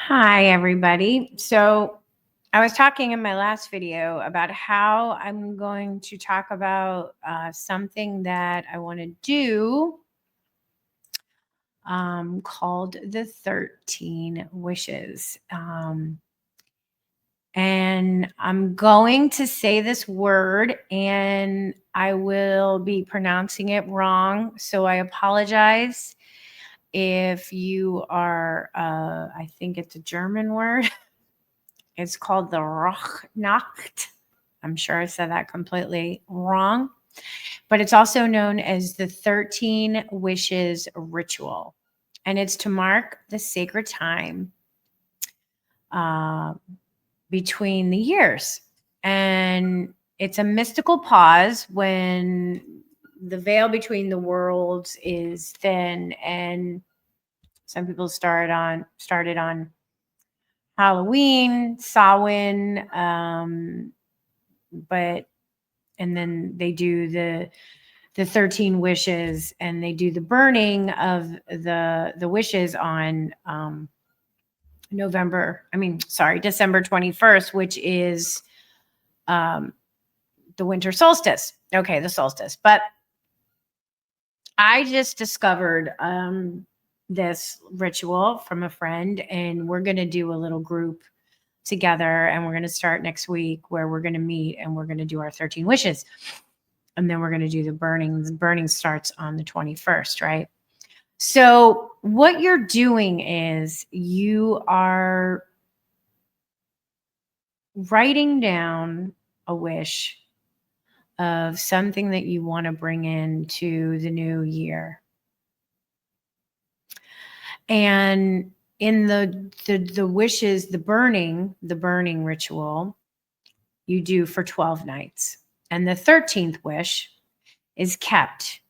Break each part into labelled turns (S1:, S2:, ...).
S1: Hi, everybody. So I was talking in my last video about how I'm going to talk about something that I want to do called the 13 wishes. And I'm going to say this word and I will be pronouncing it wrong. So I apologize if you are, I think it's a German word. It's called the Rauhnächte. I'm sure I said that completely wrong, but it's also known as the 13 Wishes Ritual. And it's to mark the sacred time uh, between the years. And it's a mystical pause when the veil between the worlds is thin, and some people started on Halloween, Samhain, and then they do the 13 wishes, and they do the burning of the wishes on December 21st, which is the winter solstice. Okay, the solstice. But I just discovered this ritual from a friend, and we're going to do a little group together, and we're going to start next week where we're going to meet and we're going to do our 13 wishes, and then we're going to do the burning. The burning starts on the 21st, right? So what you're doing is you are writing down a wish of something that you want to bring into the new year. And in the wishes, the burning ritual, you do for 12 nights. And the 13th wish is kept,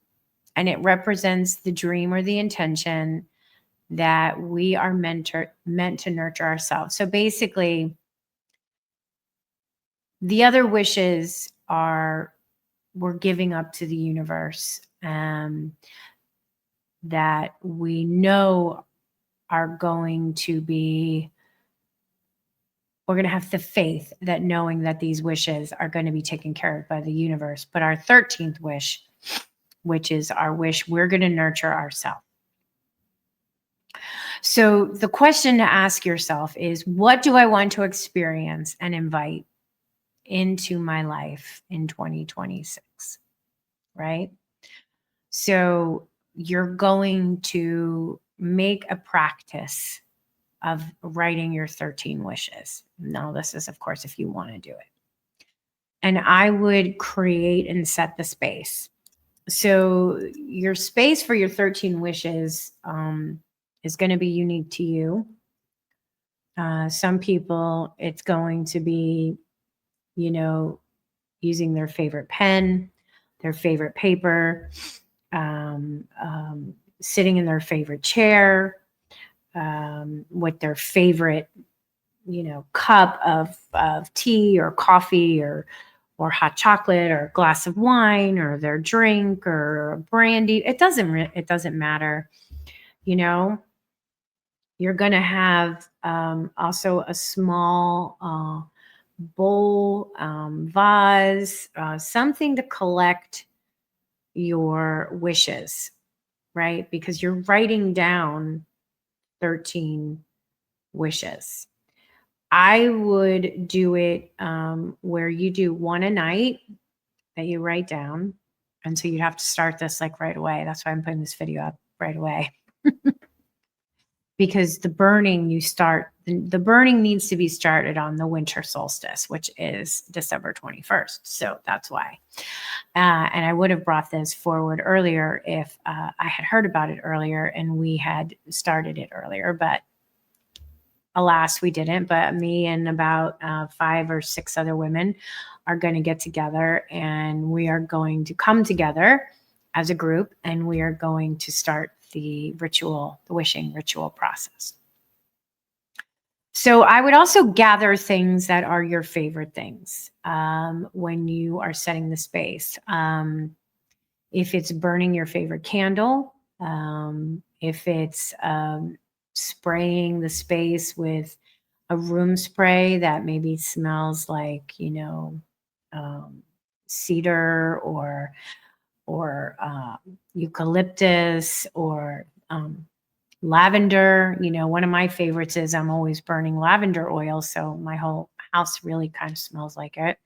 S1: and it represents the dream or the intention that we are meant to nurture ourselves. So basically, the other wishes are we're giving up to the universe, that we know are going to be, we're going to have the faith that knowing that these wishes are going to be taken care of by the universe. But our 13th wish, which is our wish, we're going to nurture ourselves. So the question to ask yourself is, what do I want to experience and invite into my life in 2026, right? So you're going to make a practice of writing your 13 wishes. Now, this is, of course, if you want to do it. And I would create and set the space. So your space for your 13 wishes is going to be unique to you. Some people, it's going to be, using their favorite pen, their favorite paper, sitting in their favorite chair, with their favorite, cup of tea or coffee or hot chocolate or a glass of wine or their drink or brandy. It doesn't matter. You're going to have also a small bowl, vase, something to collect your wishes, right? Because you're writing down 13 wishes. I would do it where you do one a night that you write down. And so you'd have to start this like right away. That's why I'm putting this video up right away. Because the burning the burning needs to be started on the winter solstice, which is December 21st. So that's why. And I would have brought this forward earlier if I had heard about it earlier and we had started it earlier, but alas, we didn't. But me and about 5 or 6 other women are going to get together, and we are going to come together as a group, and we are going to start the ritual, the wishing ritual process. So I would also gather things that are your favorite things when you are setting the space. If it's burning your favorite candle, if it's spraying the space with a room spray that maybe smells like, cedar or eucalyptus or lavender. One of my favorites is I'm always burning lavender oil, so my whole house really kind of smells like it.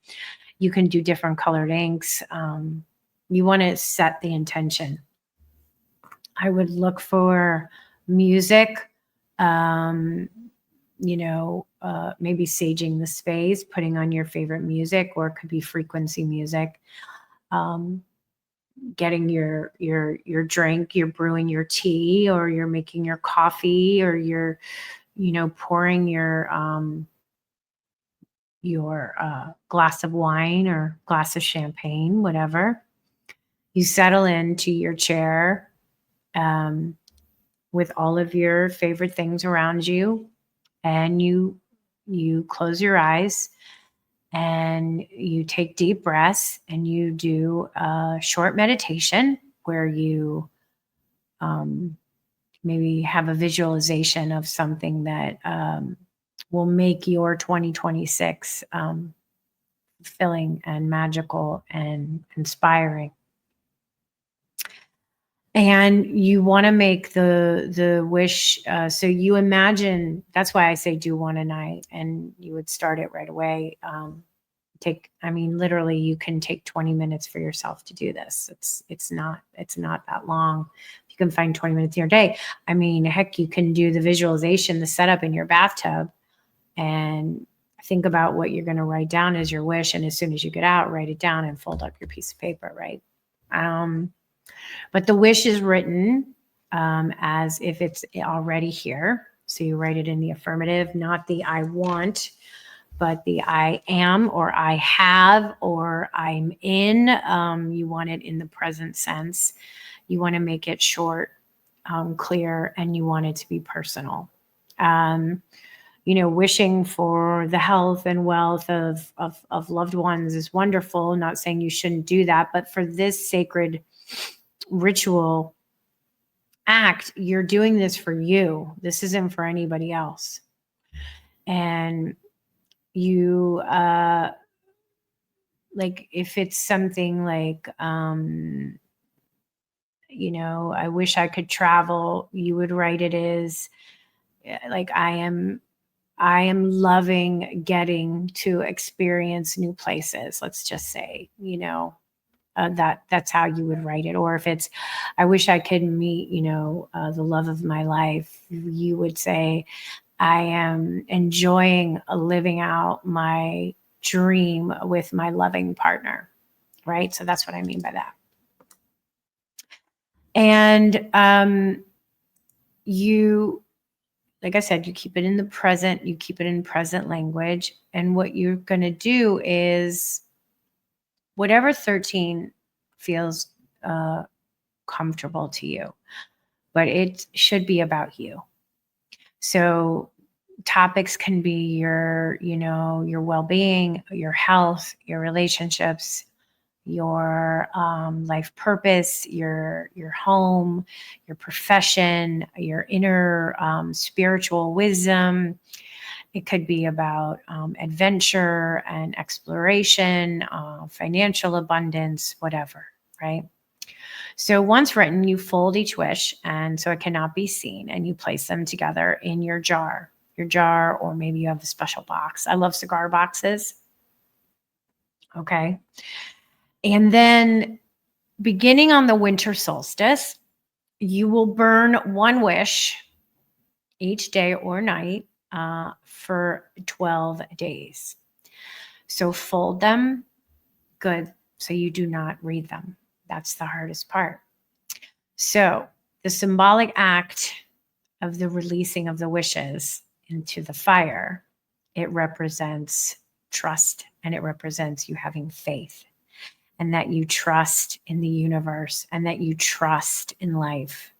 S1: You can do different colored inks. You want to set the intention. I would look for music, maybe saging the space, putting on your favorite music, or it could be frequency music. Getting your drink, you're brewing your tea, or you're making your coffee, or you're, pouring your glass of wine or glass of champagne, whatever. You settle into your chair with all of your favorite things around you, and you close your eyes and you take deep breaths, and you do a short meditation where you maybe have a visualization of something that will make your 2026 fulfilling and magical and inspiring. And you want to make the wish. So you imagine, that's why I say do one a night, and you would start it right away. Literally you can take 20 minutes for yourself to do this. It's not that long. You can find 20 minutes in your day. Heck, you can do the visualization, the setup in your bathtub, and think about what you're going to write down as your wish. And as soon as you get out, write it down and fold up your piece of paper, right? But the wish is written as if it's already here. So you write it in the affirmative, not the I want, but the I am, or I have, or I'm in. You want it in the present sense. You want to make it short, clear, and you want it to be personal. Wishing for the health and wealth of loved ones is wonderful. I'm not saying you shouldn't do that, but for this sacred ritual act, you're doing this for you. This isn't for anybody else. And you, if it's something like, I wish I could travel, you would write it as like, I am loving getting to experience new places. Let's just say, that's how you would write it. Or if it's, I wish I could meet, the love of my life, you would say, I am enjoying living out my dream with my loving partner, right? So that's what I mean by that. And you, like I said, you keep it in the present, you keep it in present language. And what you're going to do is whatever 13 feels comfortable to you, but it should be about you. So topics can be your well-being, your health, your relationships, your life purpose, your home, your profession, your inner spiritual wisdom. It could be about adventure and exploration, financial abundance, whatever, right? So once written, you fold each wish, and so it cannot be seen, and you place them together in your jar, or maybe you have a special box. I love cigar boxes. Okay. And then beginning on the winter solstice, you will burn one wish each day or night for 12 days. So fold them good so you do not read them. That's the hardest part. So the symbolic act of the releasing of the wishes into the fire, it represents trust, and it represents you having faith, and that you trust in the universe, and that you trust in life,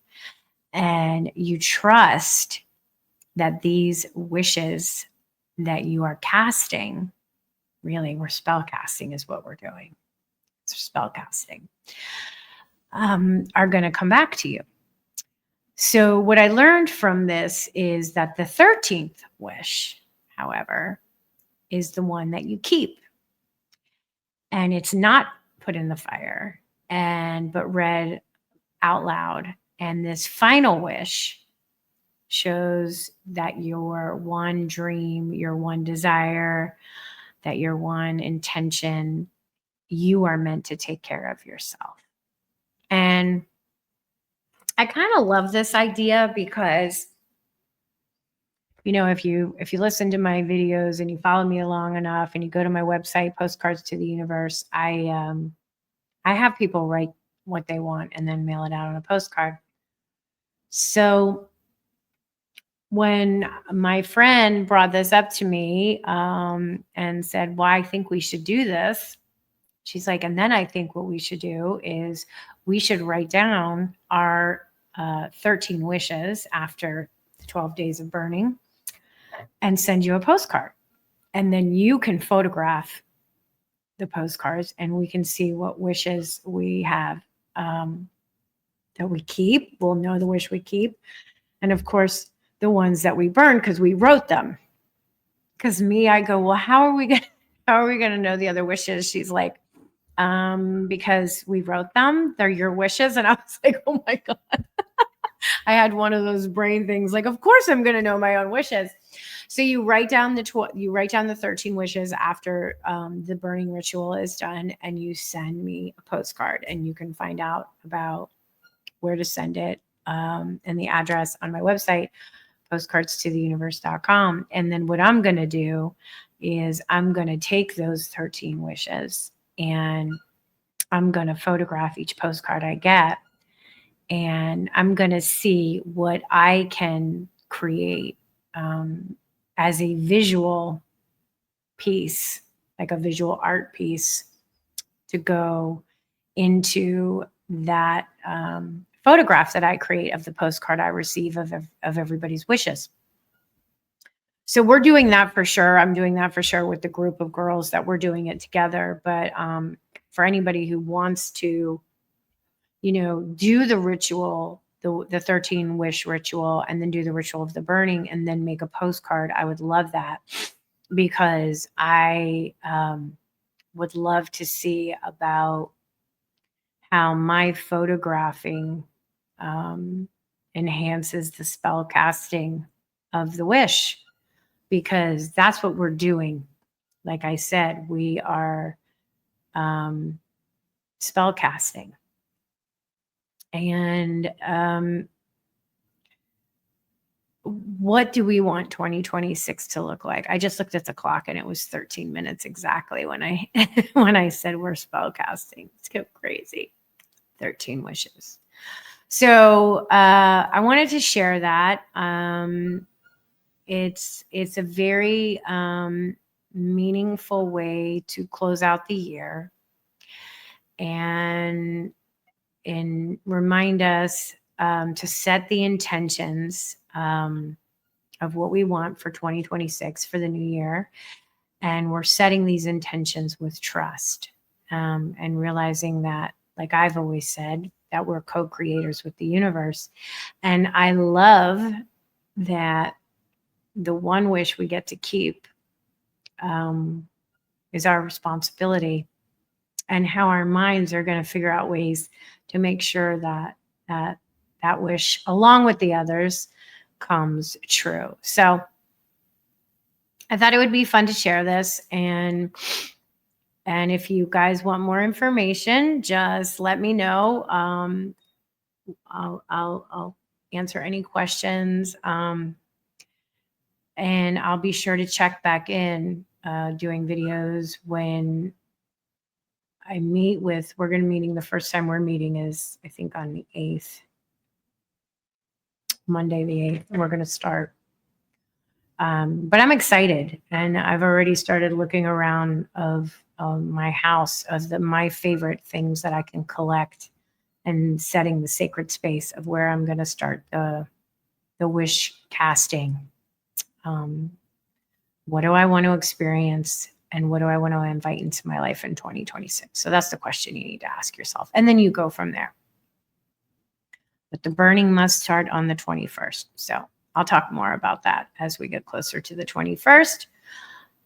S1: and you trust that these wishes that you are casting, really, we're spell casting is what we're doing. It's spell casting, are going to come back to you. So what I learned from this is that the 13th wish, however, is the one that you keep. And it's not put in the fire but read out loud. And this final wish shows that your one dream, your one desire, that your one intention, you are meant to take care of yourself. And I kind of love this idea because, you know, if you listen to my videos and you follow me along enough and you go to my website, Postcards to the Universe, I have people write what they want and then mail it out on a postcard. So when my friend brought this up to me and said, well, I think we should do this, she's like, and then I think what we should do is we should write down our 13 wishes after the 12 days of burning and send you a postcard. And then you can photograph the postcards and we can see what wishes we have that we keep. We'll know the wish we keep. And of course, the ones that we burn because we wrote them. Because I go, well, how are we gonna know the other wishes? She's like, because we wrote them. They're your wishes. And I was like, oh my God. I had one of those brain things like, of course I'm gonna know my own wishes. So you write down the 13 wishes after the burning ritual is done, and you send me a postcard, and you can find out about where to send it and the address on my website, postcardstotheuniverse.com. And then what I'm going to do is I'm going to take those 13 wishes and I'm going to photograph each postcard I get, and I'm going to see what I can create as a visual piece, like a visual art piece, to go into that photograph that I create of the postcard I receive of everybody's wishes. So we're doing that for sure. I'm doing that for sure with the group of girls that we're doing it together. But for anybody who wants to, you know, do the ritual, the 13 wish ritual, and then do the ritual of the burning and then make a postcard, I would love that, because I would love to see about how my photographing enhances the spell casting of the wish, because that's what we're doing. Like I said, we are spell casting. And what do we want 2026 to look like? I just looked at the clock and it was 13 minutes exactly when I when I said we're spell casting. It's so crazy. 13 wishes. So I wanted to share that. It's a very meaningful way to close out the year and remind us to set the intentions of what we want for 2026 for the new year. And we're setting these intentions with trust and realizing that, like I've always said, that we're co-creators with the universe. And I love that the one wish we get to keep is our responsibility, and how our minds are going to figure out ways to make sure that that wish, along with the others, comes true. So I thought it would be fun to share this. And if you guys want more information, just let me know. I'll answer any questions. And I'll be sure to check back in doing videos when I meet with, we're going to meeting, the first time we're meeting is, I think, on the 8th, Monday the 8th, and we're going to start. But I'm excited, and I've already started looking around of my house, of my favorite things that I can collect, and setting the sacred space of where I'm going to start the wish casting. What do I want to experience? And what do I want to invite into my life in 2026? So that's the question you need to ask yourself. And then you go from there. but the burning must start on the 21st. So I'll talk more about that as we get closer to the 21st.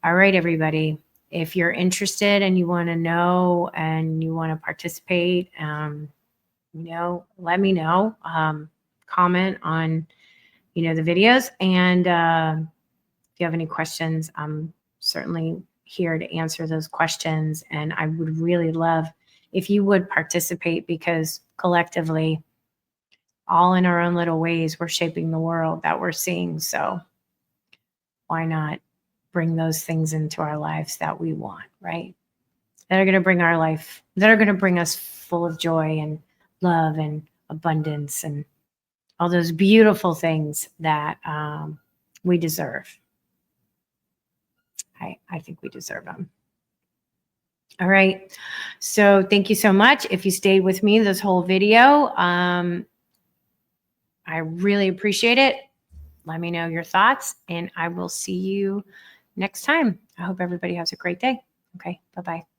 S1: All right, everybody. If you're interested and you want to know and you want to participate, let me know. Comment on, the videos. And if you have any questions, I'm certainly here to answer those questions. And I would really love if you would participate, because collectively, all in our own little ways, we're shaping the world that we're seeing. So why not bring those things into our lives that we want, right? That are going to bring our life, that are going to bring us full of joy and love and abundance and all those beautiful things that we deserve. I think we deserve them. All right. So thank you so much. If you stayed with me this whole video, I really appreciate it. Let me know your thoughts, and I will see you next time. I hope everybody has a great day. Okay. Bye-bye.